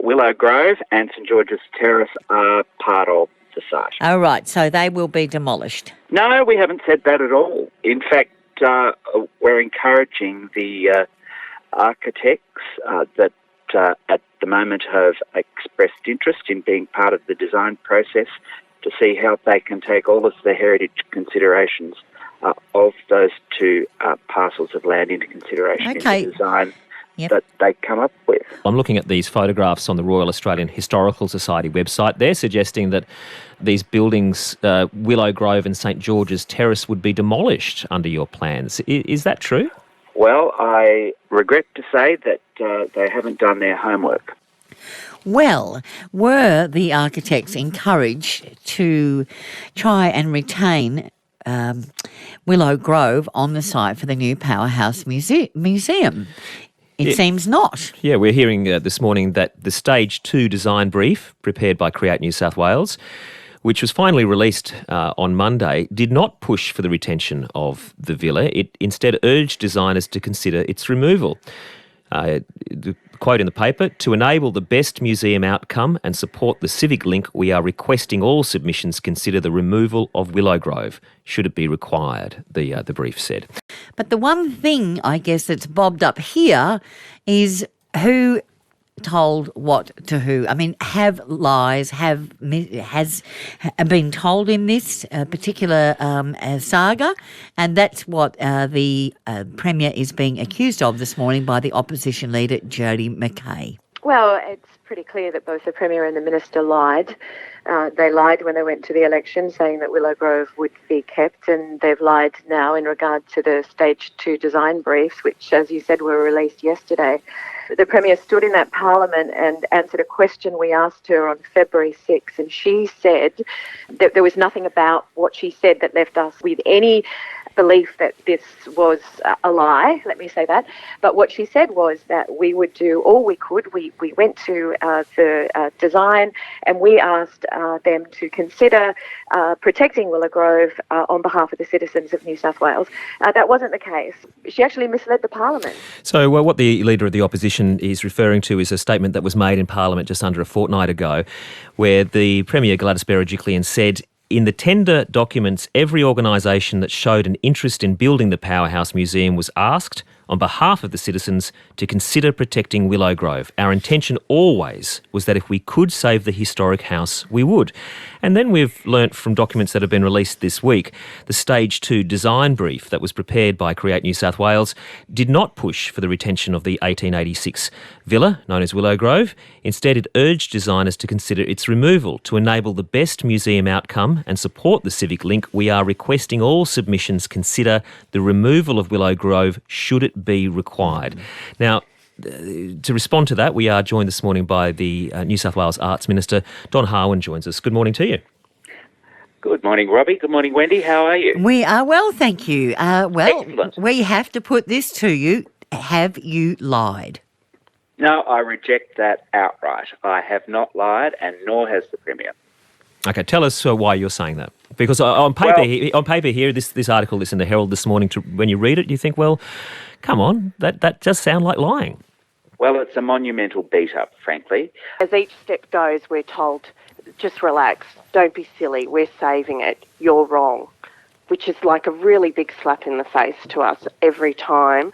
Willow Grove and St George's Terrace are part of the site. Oh, right, so they will be demolished. No, we haven't said that at all. In fact, we're encouraging the architects that at the moment have expressed interest in being part of the design process to see how they can take all of the heritage considerations of those two parcels of land into consideration in the design that they come up with. I'm looking at these photographs on the Royal Australian Historical Society website. They're suggesting that these buildings, Willow Grove and St George's Terrace, would be demolished under your plans. Is that true? Well, I regret to say that they haven't done their homework. Well, were the architects encouraged to try and retain Willow Grove on the site for the new Powerhouse Museum? It seems not. Yeah, we're hearing this morning that the Stage 2 design brief prepared by Create New South Wales, which was finally released on Monday, did not push for the retention of the villa. It instead urged designers to consider its removal. The quote in the paper, "To enable the best museum outcome and support the civic link, we are requesting all submissions consider the removal of Willow Grove, should it be required," the brief said. But the one thing, I guess, that's bobbed up here is who told what to who. I mean, has been told in this particular saga, and that's what the Premier is being accused of this morning by the opposition leader, Jodie McKay. Well, it's pretty clear that both the Premier and the Minister lied. They lied when they went to the election, saying that Willow Grove would be kept, and they've lied now in regard to the Stage 2 design briefs, which, as you said, were released yesterday. The Premier stood in that Parliament and answered a question we asked her on February 6th, and she said that there was nothing about what she said that left us with any belief that this was a lie, let me say that. But what she said was that we would do all we could. We went to the design and we asked them to consider protecting Willow Grove on behalf of the citizens of New South Wales. That wasn't the case. She actually misled the Parliament. So what the Leader of the Opposition is referring to is a statement that was made in Parliament just under a fortnight ago, where the Premier, Gladys Berejiklian, said, "In the tender documents, every organisation that showed an interest in building the Powerhouse Museum was asked, on behalf of the citizens, to consider protecting Willow Grove. Our intention always was that if we could save the historic house, we would." And then we've learnt from documents that have been released this week, the Stage 2 design brief that was prepared by Create New South Wales did not push for the retention of the 1886 villa, known as Willow Grove. Instead, it urged designers to consider its removal. To enable the best museum outcome and support the civic link, we are requesting all submissions consider the removal of Willow Grove should it be required. Now, to respond to that, we are joined this morning by the New South Wales Arts Minister. Don Harwin joins us. Good morning to you. Good morning, Robbie. Good morning, Wendy. How are you? We are well, thank you. Excellent. We have to put this to you. Have you lied? No, I reject that outright. I have not lied, and nor has the Premier. Okay, tell us why you're saying that. Because on paper here, this article that's in the Herald this morning, when you read it, you think, well, come on, that does sound like lying. Well, it's a monumental beat-up, frankly. As each step goes, we're told, just relax, don't be silly, we're saving it, you're wrong, which is like a really big slap in the face to us every time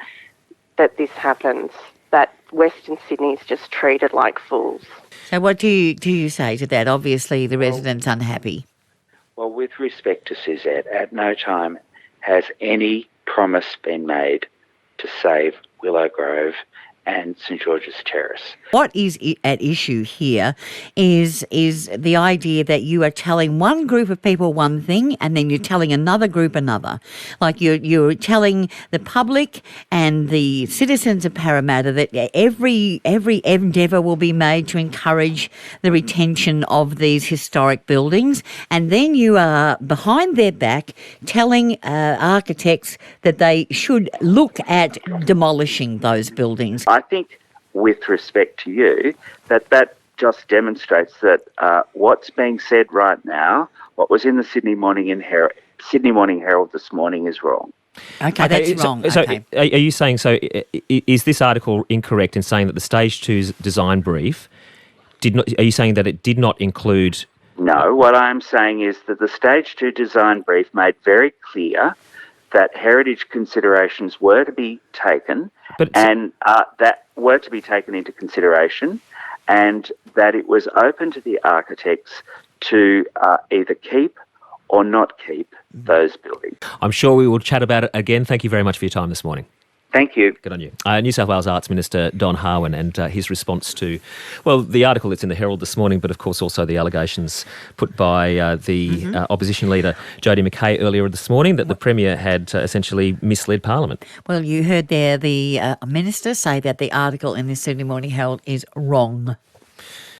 that this happens, that Western Sydney's just treated like fools. So what do you say to that? Obviously, the residents unhappy. Well, with respect to Suzette, at no time has any promise been made to save Willow Grove and St George's Terrace. What is at issue here is the idea that you are telling one group of people one thing and then you're telling another group another. Like you're telling the public and the citizens of Parramatta that every endeavour will be made to encourage the retention of these historic buildings, and then you are behind their back telling architects that they should look at demolishing those buildings. I think, with respect to you, that just demonstrates that what's being said right now, what was in the Sydney Morning Herald this morning, is wrong. Okay, that's wrong. So okay. Are you saying, is this article incorrect in saying that the Stage 2's design brief Are you saying that it did not include? No, what I'm saying is that the Stage 2 design brief made very clear that heritage considerations were to be taken that were to be taken into consideration, and that it was open to the architects to either keep or not keep those buildings. I'm sure we will chat about it again. Thank you very much for your time this morning. Thank you. Good on you. New South Wales Arts Minister Don Harwin and his response to, well, the article that's in the Herald this morning, but of course also the allegations put by the opposition leader Jodie McKay earlier this morning that the Premier had essentially misled Parliament. Well, you heard there the minister say that the article in the Sydney Morning Herald is wrong.